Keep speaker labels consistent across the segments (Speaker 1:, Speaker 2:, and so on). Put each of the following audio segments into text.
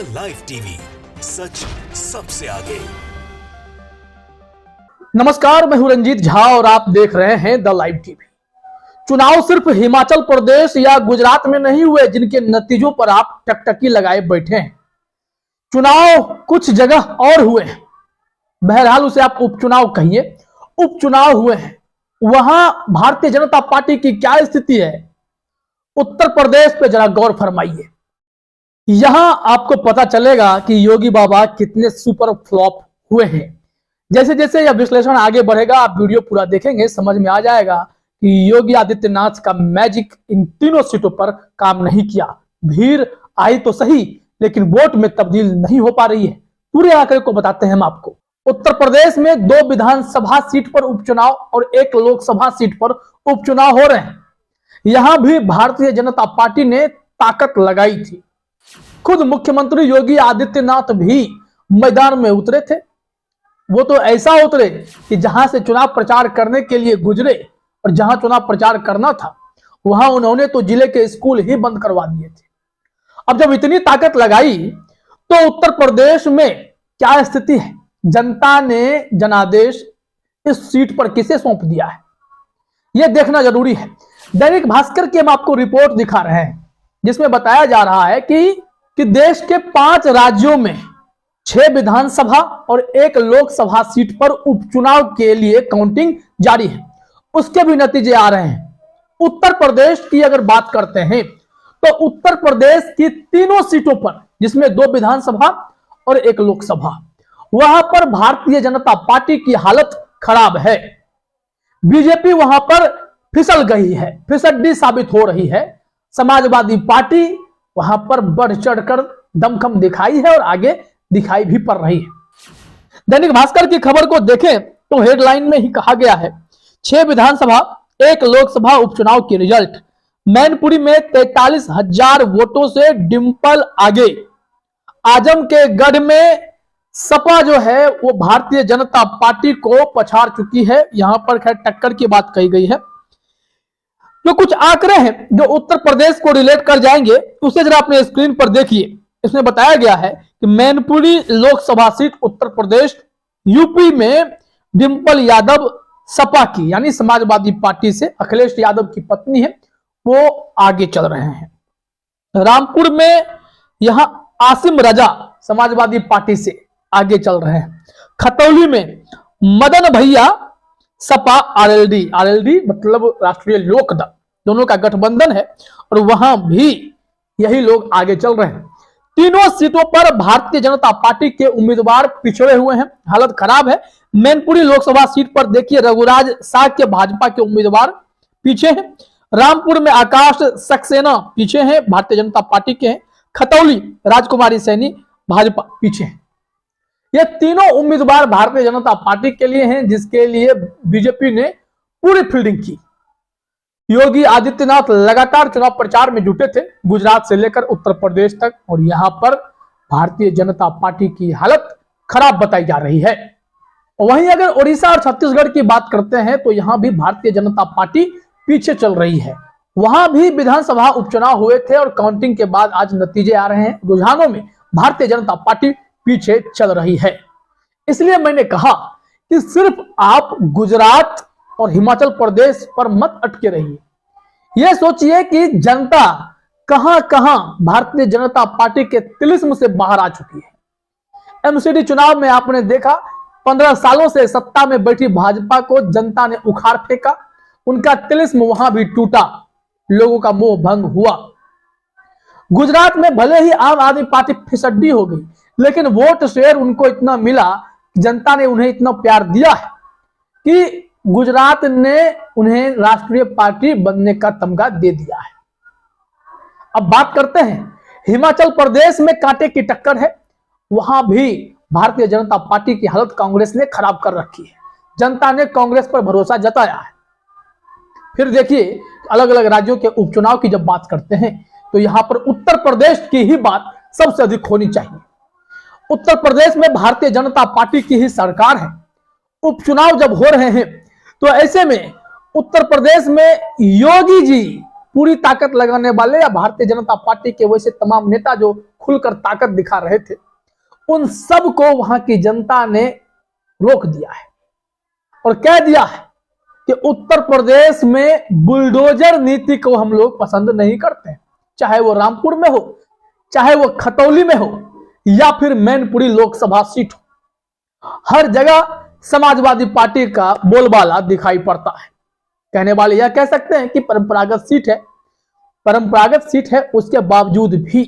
Speaker 1: Live TV, सच सबसे आगे।
Speaker 2: नमस्कार, मैं हूं रंजीत झा और आप देख रहे हैं द लाइव टीवी। चुनाव सिर्फ हिमाचल प्रदेश या गुजरात में नहीं हुए जिनके नतीजों पर आप टकटकी लगाए बैठे हैं। चुनाव कुछ जगह और हुए हैं, बहरहाल उसे आप उपचुनाव कहिए, उपचुनाव हुए हैं। वहां भारतीय जनता पार्टी की क्या स्थिति है, उत्तर प्रदेश पे जरा गौर फरमाइए। यहां आपको पता चलेगा कि योगी बाबा कितने सुपर फ्लॉप हुए हैं। जैसे जैसे यह विश्लेषण आगे बढ़ेगा, आप वीडियो पूरा देखेंगे, समझ में आ जाएगा कि योगी आदित्यनाथ का मैजिक इन तीनों सीटों पर काम नहीं किया। भीड़ आई तो सही, लेकिन वोट में तब्दील नहीं हो पा रही है। पूरे आंकड़े को बताते हैं हम आपको। उत्तर प्रदेश में 2 विधानसभा सीट पर उपचुनाव और 1 लोकसभा सीट पर उपचुनाव हो रहे हैं। यहां भी भारतीय जनता पार्टी ने ताकत लगाई थी। खुद मुख्यमंत्री योगी आदित्यनाथ भी मैदान में उतरे थे। वो तो ऐसा उतरे कि जहां से चुनाव प्रचार करने के लिए गुजरे और जहां चुनाव प्रचार करना था वहां उन्होंने तो जिले के स्कूल ही बंद करवा दिए थे। अब जब इतनी ताकत लगाई तो उत्तर प्रदेश में क्या स्थिति है, जनता ने जनादेश इस सीट पर किसे सौंप दिया है, यह देखना जरूरी है। दैनिक भास्कर की हम आपको रिपोर्ट दिखा रहे हैं जिसमें बताया जा रहा है कि देश के 5 राज्यों में 6 विधानसभा और 1 लोकसभा सीट पर उपचुनाव के लिए काउंटिंग जारी है। उसके भी नतीजे आ रहे हैं। उत्तर प्रदेश की अगर बात करते हैं तो उत्तर प्रदेश की तीनों सीटों पर, जिसमें 2 विधानसभा और 1 लोकसभा, वहां पर भारतीय जनता पार्टी की हालत खराब है। बीजेपी वहां पर फिसल गई है, फिसड्डी साबित हो रही है। समाजवादी पार्टी वहां पर बढ़ चढ़कर दमखम दिखाई है और आगे दिखाई भी पड़ रही है। दैनिक भास्कर की खबर को देखें तो हेडलाइन में ही कहा गया है 6 विधानसभा 1 लोकसभा उपचुनाव की रिजल्ट। मैनपुरी में 43,000 वोटों से डिंपल आगे। आजम के गढ़ में सपा जो है वो भारतीय जनता पार्टी को पछाड़ चुकी है। यहां पर खैर टक्कर की बात कही गई है। जो कुछ आंकड़े हैं जो उत्तर प्रदेश को रिलेट कर जाएंगे उसे जरा अपने स्क्रीन पर देखिए। इसमें बताया गया है कि मैनपुरी लोकसभा सीट उत्तर प्रदेश, यूपी में डिंपल यादव सपा की यानी समाजवादी पार्टी से अखिलेश यादव की पत्नी है, वो आगे चल रहे हैं। रामपुर में यहां आसिम रजा समाजवादी पार्टी से आगे चल रहे हैं। खतौली में मदन भैया सपा आरएलडी मतलब राष्ट्रीय लोकदल, दोनों का गठबंधन है और वहां भी यही लोग आगे चल रहे हैं। तीनों सीटों पर भारतीय जनता पार्टी के उम्मीदवार पिछड़े हुए हैं, हालत खराब है। मैनपुरी लोकसभा सीट पर देखिए रघुराज शाह के भाजपा के उम्मीदवार पीछे हैं। रामपुर में आकाश सक्सेना पीछे हैं, भारतीय जनता पार्टी के हैं। खतौली राजकुमारी सैनी भाजपा पीछे हैं। ये तीनों उम्मीदवार भारतीय जनता पार्टी के लिए हैं, जिसके लिए बीजेपी ने पूरी फील्डिंग की। योगी आदित्यनाथ लगातार चुनाव प्रचार में जुटे थे, गुजरात से लेकर उत्तर प्रदेश तक, और यहां पर भारतीय जनता पार्टी की हालत खराब बताई जा रही है। वहीं अगर उड़ीसा और छत्तीसगढ़ की बात करते हैं तो यहां भी भारतीय जनता पार्टी पीछे चल रही है। वहां भी विधानसभा उपचुनाव हुए थे और काउंटिंग के बाद आज नतीजे आ रहे हैं। रुझानों में भारतीय जनता पार्टी पीछे चल रही है। इसलिए मैंने कहा कि सिर्फ आप गुजरात और हिमाचल प्रदेश पर मत अटके रहिए। यह सोचिए कि जनता कहां कहां भारतीय जनता पार्टी के तिलिस्म से बाहर आ चुकी है। एमसीडी चुनाव में आपने देखा 15 सालों से सत्ता में बैठी भाजपा को जनता ने उखाड़ फेंका। उनका तिलिस्म वहां भी टूटा, लोगों का मोह भंग हुआ। गुजरात में भले ही आम आदमी पार्टी फिसड्डी हो गई, लेकिन वोट शेयर उनको इतना मिला, जनता ने उन्हें इतना प्यार दिया है कि गुजरात ने उन्हें राष्ट्रीय पार्टी बनने का तमगा दे दिया है। अब बात करते हैं हिमाचल प्रदेश में कांटे की टक्कर है। वहां भी भारतीय जनता पार्टी की हालत कांग्रेस ने खराब कर रखी है। जनता ने कांग्रेस पर भरोसा जताया है। फिर देखिए अलग अलग राज्यों के उपचुनाव की जब बात करते हैं तो यहां पर उत्तर प्रदेश की ही बात सबसे अधिक होनी चाहिए। उत्तर प्रदेश में भारतीय जनता पार्टी की ही सरकार है। उपचुनाव जब हो रहे हैं तो ऐसे में उत्तर प्रदेश में योगी जी पूरी ताकत लगाने वाले या भारतीय जनता पार्टी के वैसे तमाम नेता जो खुलकर ताकत दिखा रहे थे, उन सब को वहां की जनता ने रोक दिया है और कह दिया है कि उत्तर प्रदेश में बुलडोजर नीति को हम लोग पसंद नहीं करते, चाहे वो रामपुर में हो, चाहे वो खतौली में हो या फिर मैनपुरी लोकसभा सीट हो। हर जगह समाजवादी पार्टी का बोलबाला दिखाई पड़ता है। कहने वाले यह कह सकते हैं कि परंपरागत सीट है, उसके बावजूद भी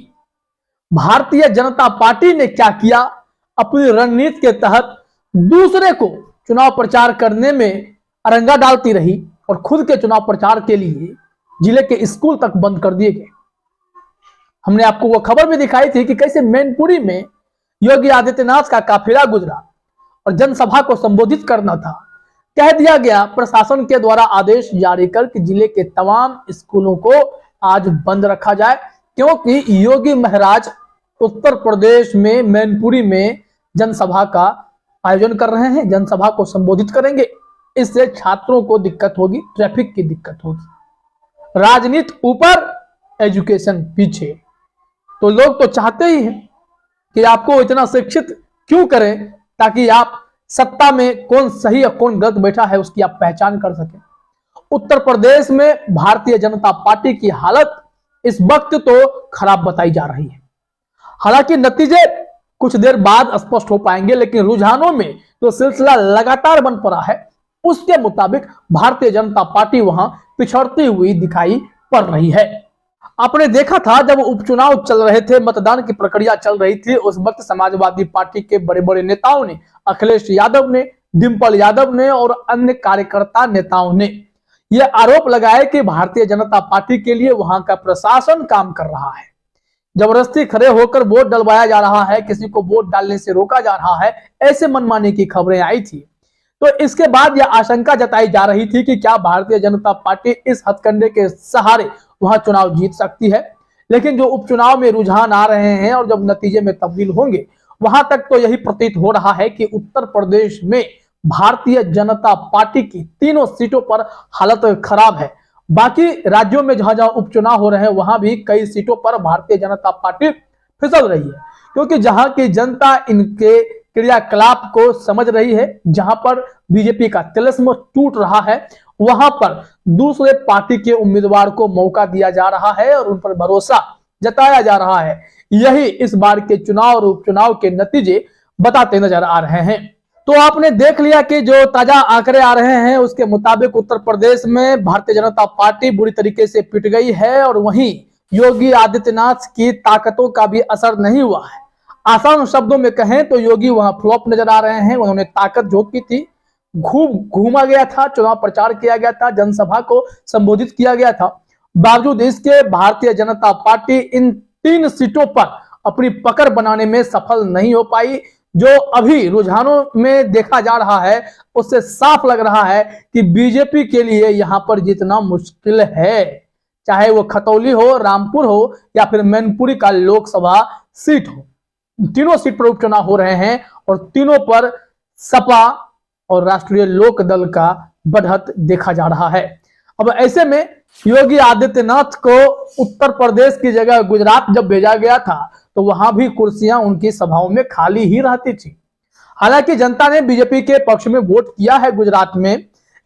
Speaker 2: भारतीय जनता पार्टी ने क्या किया, अपनी रणनीति के तहत दूसरे को चुनाव प्रचार करने में अरंगा डालती रही और खुद के चुनाव प्रचार के लिए जिले के स्कूल तक बंद कर दिए गए। हमने आपको वो खबर भी दिखाई थी कि कैसे मैनपुरी में योगी आदित्यनाथ का काफिला गुजरा और जनसभा को संबोधित करना था। कह दिया गया प्रशासन के द्वारा आदेश जारी कर जिले के तमाम स्कूलों को आज बंद रखा जाए, क्योंकि योगी महाराज उत्तर प्रदेश में मैनपुरी में जनसभा का आयोजन कर रहे हैं, जनसभा को संबोधित करेंगे। इससे छात्रों को दिक्कत होगी, ट्रैफिक की दिक्कत होगी। राजनीति ऊपर, एजुकेशन पीछे। तो लोग तो चाहते ही हैं कि आपको इतना शिक्षित क्यों करें ताकि आप सत्ता में कौन सही और कौन गलत बैठा है उसकी आप पहचान कर सकें। उत्तर प्रदेश में भारतीय जनता पार्टी की हालत इस वक्त तो खराब बताई जा रही है। हालांकि नतीजे कुछ देर बाद स्पष्ट हो पाएंगे, लेकिन रुझानों में जो सिलसिला लगातार बन पड़ा है उसके मुताबिक भारतीय जनता पार्टी वहां पिछड़ती हुई दिखाई पड़ रही है। आपने देखा था जब उपचुनाव चल रहे थे, मतदान की प्रक्रिया चल रही थी, उस वक्त समाजवादी पार्टी के बड़े बड़े नेताओं ने, अखिलेश यादव ने, डिंपल यादव ने और अन्य कार्यकर्ता नेताओं ने यह आरोप लगाया कि भारतीय जनता पार्टी के लिए वहां का प्रशासन काम कर रहा है, जबरदस्ती खड़े होकर वोट डलवाया जा रहा है, किसी को वोट डालने से रोका जा रहा है, ऐसे मनमाने की खबरें आई थी। तो इसके बाद यह आशंका जताई जा रही थी कि क्या भारतीय जनता पार्टी इस हथकंडे के सहारे वहां चुनाव जीत सकती है। लेकिन जो उपचुनाव में रुझान आ रहे हैं और जब नतीजे में तब्दील होंगे, वहां तक तो यही प्रतीत हो रहा है कि उत्तर प्रदेश में भारतीय जनता पार्टी की तीनों सीटों पर हालत खराब है। बाकी राज्यों में जहां जहां उपचुनाव हो रहे हैं वहां भी कई सीटों पर भारतीय जनता पार्टी फिसल रही है, क्योंकि जहां की जनता इनके क्रियाकलाप को समझ रही है, जहां पर बीजेपी का तिलिस्म टूट रहा है, वहां पर दूसरे पार्टी के उम्मीदवार को मौका दिया जा रहा है और उन पर भरोसा जताया जा रहा है। यही इस बार के चुनाव और उपचुनाव के नतीजे बताते नजर आ रहे हैं। तो आपने देख लिया कि जो ताजा आंकड़े आ रहे हैं उसके मुताबिक उत्तर प्रदेश में भारतीय जनता पार्टी बुरी तरीके से पिट गई है और वहीं योगी आदित्यनाथ की ताकतों का भी असर नहीं हुआ है। आसान शब्दों में कहें तो योगी वहां फ्लॉप नजर आ रहे हैं। उन्होंने ताकत झोंकी थी, घूमा गया था, चुनाव प्रचार किया गया था, जनसभा को संबोधित किया गया था, बावजूद इसके भारतीय जनता पार्टी इन 3 सीटों पर अपनी पकड़ बनाने में सफल नहीं हो पाई। जो अभी रुझानों में देखा जा रहा है उससे साफ लग रहा है कि बीजेपी के लिए यहां पर जीतना मुश्किल है, चाहे वो खतौली हो, रामपुर हो या फिर मैनपुरी का लोकसभा सीट हो। तीनों सीट पर उपचुनाव हो रहे हैं और तीनों पर सपा और राष्ट्रीय लोक दल का बढ़त देखा जा रहा है। अब ऐसे में योगी आदित्यनाथ को उत्तर प्रदेश की जगह गुजरात जब भेजा गया था तो वहां भी कुर्सियां उनकी सभाओं में खाली ही रहती थी। हालांकि जनता ने बीजेपी के पक्ष में वोट किया है गुजरात में,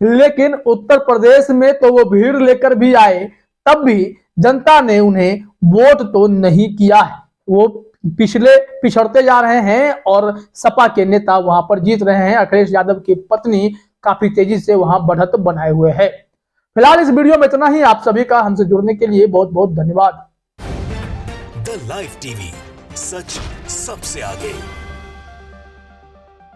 Speaker 2: लेकिन उत्तर प्रदेश में तो वो भीड़ लेकर भी आए, तब भी जनता ने उन्हें वोट तो नहीं किया है। वो पिछड़ते जा रहे हैं और सपा के नेता वहां पर जीत रहे हैं। अखिलेश यादव की पत्नी काफी तेजी से वहां बढ़त बनाए हुए है। फिलहाल इस वीडियो में इतना ही। आप सभी का हमसे जुड़ने के लिए बहुत बहुत धन्यवाद।
Speaker 1: द लाइव टीवी, सच सबसे आगे।